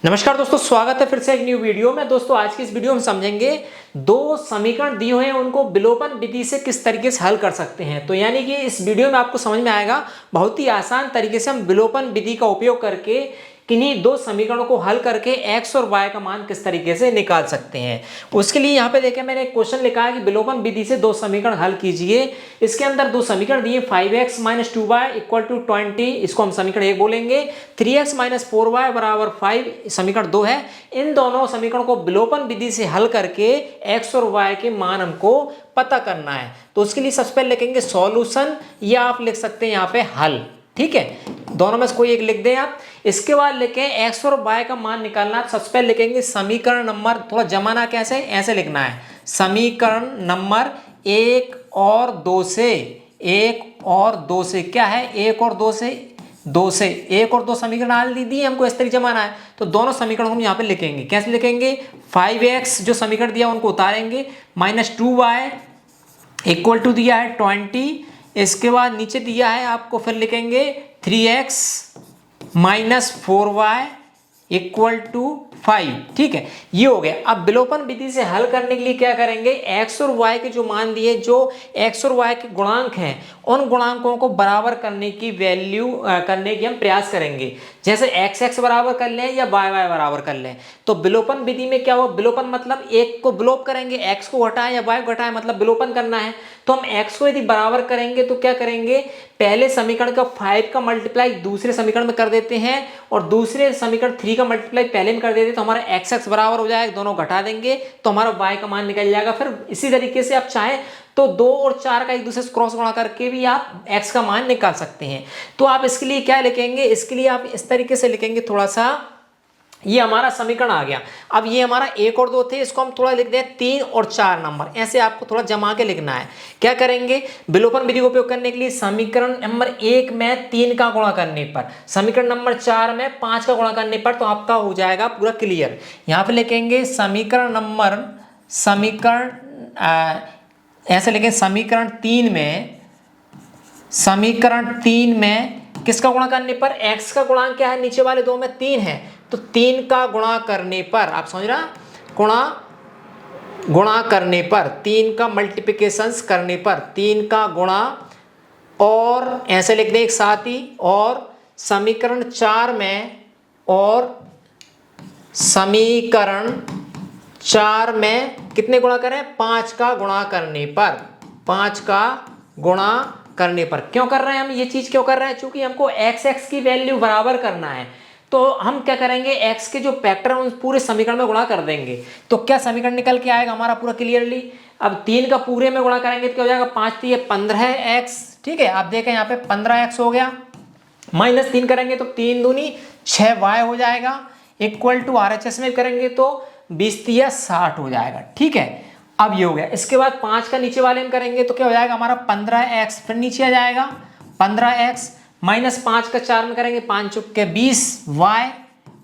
नमस्कार दोस्तों, स्वागत है फिर से एक न्यू वीडियो में। दोस्तों आज की इस वीडियो में समझेंगे दो समीकरण दिए हुए हैं उनको विलोपन विधि से किस तरीके से हल कर सकते हैं। तो यानी कि इस वीडियो में आपको समझ में आएगा बहुत ही आसान तरीके से हम विलोपन विधि का उपयोग करके किन्हीं दो समीकरणों को हल करके x और y का मान किस तरीके से निकाल सकते हैं। उसके लिए यहाँ पे देखिए मैंने एक क्वेश्चन लिखा है कि विलोपन विधि से दो समीकरण हल कीजिए। इसके अंदर दो समीकरण दिए 5x - 2y = 20, इसको हम समीकरण 1 बोलेंगे। 3x - 4y = 5 समीकरण 2 है। इन दोनों समीकरणों को विलोपन विधि से हल करके x और y के मान हमको पता करना है। तो उसके लिए सबसे पहले लिखेंगे सॉल्यूशन या आप लिख सकते हैं यहाँ पे हल। ठीक है, दोनों में से कोई एक लिख दें आप। इसके बाद लिखें x और y का मान निकालना है। सबसे पहले लिखेंगे समीकरण नंबर, थोड़ा जमाना कैसे ऐसे लिखना है, समीकरण नंबर 1 और 2 से, 1 और 2 से क्या है, 1 और 2 से, 2 से 1 और 2 समीकरण डाल दी है हमको, इस तरीके जमाना है। तो दोनों समीकरण हम यहाँ पे लिखेंगे। कैसे लिखेंगे, 5x जो समीकरण दिया उनको उतारेंगे, -2y = दिया है 20। इसके बाद नीचे दिया है आपको, फिर लिखेंगे 3x - 4y = 5। ठीक है, ये हो गया। अब विलोपन विधि से हल करने के लिए क्या करेंगे, x और y के जो मान दिए, जो x और y के गुणांक हैं, उन गुणांकों को बराबर करने की वैल्यू करने की हम प्रयास करेंगे। जैसे x बराबर कर लें या y बराबर कर लें। तो विलोपन विधि में क्या हो, विलोपन मतलब एक को विलोप करेंगे, x को घटाएं या y को घटाएं, मतलब विलोपन करना है। तो हम x को यदि बराबर करेंगे तो क्या करेंगे, पहले समीकरण का 5 का मल्टीप्लाई दूसरे समीकरण में कर देते हैं और दूसरे समीकरण 3 का मल्टीप्लाई पहले में कर देते हैं। तो हमारा x बराबर हो जाएगा, दोनों घटा देंगे तो हमारा y का मान निकल जाएगा। फिर इसी तरीके से आप चाहें तो 2 और 4 का एक दूसरे से क्रॉस गुणा करके भी आप x का मान निकाल सकते हैं। तो आप इसके लिए क्या लिखेंगे, इसके लिए आप इस तरीके से लिखेंगे, थोड़ा सा ये हमारा समीकरण आ गया। अब ये हमारा 1 और 2 थे, इसको हम थोड़ा लिख दें 3 और 4 नंबर, ऐसे आपको थोड़ा जमा के लिखना है। क्या करेंगे, विलोपन विधि का उपयोग करने के लिए समीकरण नंबर 1 में 3 का गुणा करने पर, समीकरण नंबर 4 में 5 का गुणा करने पर, तो आपका हो जाएगा पूरा क्लियर। यहाँ पे लिखेंगे समीकरण नंबर, ऐसे लिखें समीकरण 3 में किसका गुणा करने पर, x का गुणांक क्या है, नीचे वाले दो में 3 है, तो 3 का गुणा करने पर, आप समझ रहा, गुणा करने पर, 3 का मल्टीप्लिकेशंस करने पर, 3 का गुणा, और ऐसे लिख दें एक साथ ही, और समीकरण 4 में, और समीकरण 4 में कितने गुणा करें, 5 का गुणा करने पर, 5 का गुणा करने पर। क्यों कर रहे हैं हम ये चीज, क्यों कर रहे हैं, क्योंकि हमको x की वैल्यू बराबर करना है। तो हम क्या करेंगे, x के जो फैक्टर हैं उन पूरे समीकरण में गुणा कर देंगे, तो क्या समीकरण निकल के आएगा हमारा पूरा क्लियरली। अब 3 का पूरे में गुणा करेंगे तो क्या हो जाएगा, 5 3 15x। ठीक है, आप देखें यहाँ पे 15x हो गया, -3 करेंगे तो 3 दूनी 6y हो जाएगा, = RHS में करेंगे तो 20 3 60 हो जाएगा। ठीक है, अब ये हो गया। इसके बाद 5 का नीचे वाले में करेंगे तो क्या हो जाएगा हमारा 15x, फिर नीचे आ जाएगा 15x, -5 का 4 में करेंगे 5 चुक के 20y।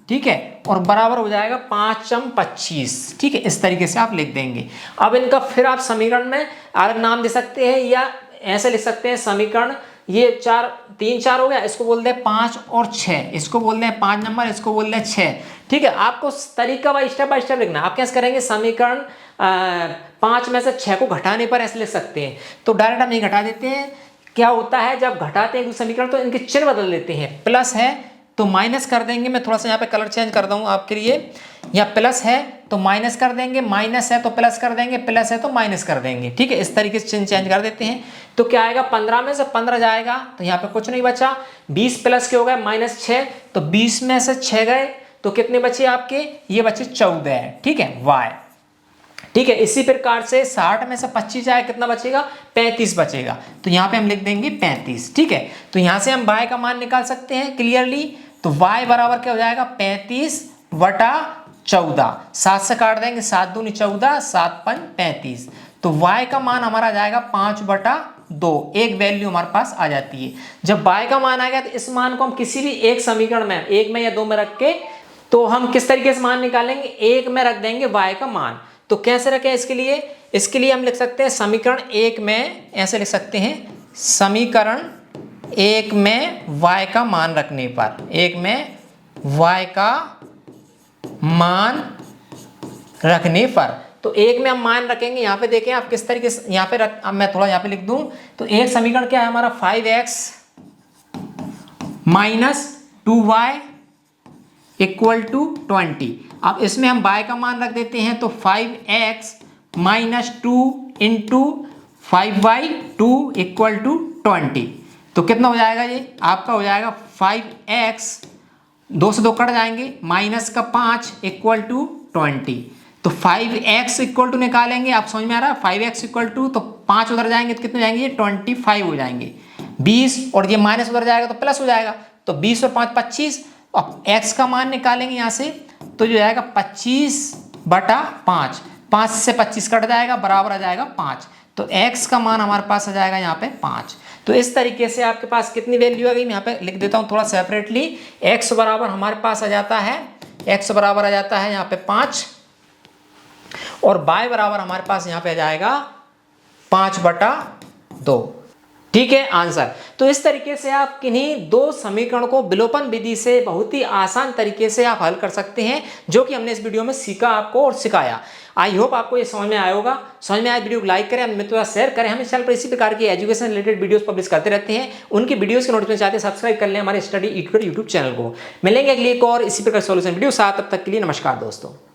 ठीक है, और बराबर हो जाएगा 5 × 25। ठीक है, इस तरीके से आप लिख देंगे। अब इनका फिर आप समीकरण में अलग नाम दे सकते हैं या ऐसे लिख सकते हैं, समीकरण ये 3 4 हो गया, इसको बोल दे 5 और 6, इसको बोल दें 5 नंबर, इसको बोल दें 6। ठीक है, आपको तरीका बाय स्टेप लिखना। आप कैसे करेंगे, समीकरण 5 में से 6 को घटाने पर ऐसे लिख सकते हैं। तो डायरेक्ट हम नहीं घटा देते हैं, क्या होता है जब घटाते हैं समीकरण तो इनके चिन्ह बदल देते हैं। प्लस है तो माइनस कर देंगे, मैं थोड़ा सा यहाँ पे कलर चेंज कर दूँ आपके लिए, या प्लस है तो माइनस कर देंगे, माइनस है तो प्लस कर देंगे, प्लस है तो माइनस कर देंगे। ठीक है, इस तरीके से चिन्ह चेंज कर देते हैं। तो क्या आएगा, 15 में से 15 जाएगा तो यहाँ पे कुछ नहीं बचा, 20 प्लस के हो गए -6, तो 20 में से 6 गए तो कितने बचे आपके, ये बचे 14। ठीक है, y। ठीक है, इसी प्रकार से 60 में से 25 जाए कितना बचेगा, 35 बचेगा, तो यहाँ पे हम लिख देंगे 35। ठीक है, तो यहाँ से हम y का मान निकाल सकते हैं क्लियरली। तो y बराबर क्या हो जाएगा, 35/14, 7 से काट देंगे, 7 दूनी 14, 7 5 35, तो y का मान हमारा आ जाएगा 5/2। एक वैल्यू हमारे पास आ जाती है। जब y का मान आ गया तो इस मान को हम किसी भी एक समीकरण में, 1 में या 2 में रख के, तो हम किस तरीके से मान निकालेंगे, 1 में रख देंगे y का मान। तो कैसे रखें इसके लिए हम लिख सकते हैं समीकरण 1 में, ऐसे लिख सकते हैं, समीकरण 1 में y का मान रखने पर, 1 में y का मान रखने पर, तो एक में हम मान रखेंगे। यहाँ पे देखें आप किस तरीके से यहाँ पे अब मैं थोड़ा यहाँ पे लिख दूं, तो एक समीकरण क्या है हमारा 5x minus 2y equal to 20। अब इसमें हम y का मान रख देते हैं, तो 5x minus 2 into 5/2 equal to 20। तो कितना हो जाएगा, ये आपका हो जाएगा 5x, 2 से 2 कट जाएंगे, माइनस का 5 इक्वल टू 20। तो 5x इक्वल टू निकालेंगे, आप समझ में आ रहा है, 5x इक्वल टू, तो 5 उधर जाएंगे तो कितने जाएंगे, 25 हो जाएंगे, 20, और ये माइनस उधर जाएगा तो प्लस हो जाएगा, तो 20 और 5 25। अब x का मान निकालेंगे यहाँ से, तो जो जाएगा 25/5, 5 से 25 कट जाएगा, बराबर आ जाएगा 5। तो x का मान हमारे पास आ जाएगा यहाँ पे 5। तो इस तरीके से आपके पास कितनी वैल्यू आ गई, मैं यहाँ पे लिख देता हूँ थोड़ा सेपरेटली। x बराबर हमारे पास आ जाता है, x बराबर आ जाता है यहाँ पे 5, और y बराबर हमारे पास यहाँ पे आ जाएगा 5/2। ठीक है आंसर। तो इस तरीके से आप किन्हीं दो समीकरण को विलोपन विधि से बहुत ही आसान तरीके से आप हल कर सकते हैं, जो कि हमने इस वीडियो में सीखा आपको और सिखाया। आई होप आपको ये समझ में आया होगा। समझ में आया वीडियो को लाइक करें, मित्रों के साथ शेयर करें। हम इस चैनल पर इसी प्रकार की एजुकेशन रिलेटेड वीडियोस पब्लिश करते रहते हैं। उनकी वीडियोस के नोटिफिकेशन चाहते हैं सब्सक्राइब कर लें हमारे स्टडी यूट्यूब चैनल को। मिलेंगे अगली एक और इसी प्रकार सॉल्यूशन वीडियो साथ, तब तक के लिए नमस्कार दोस्तों।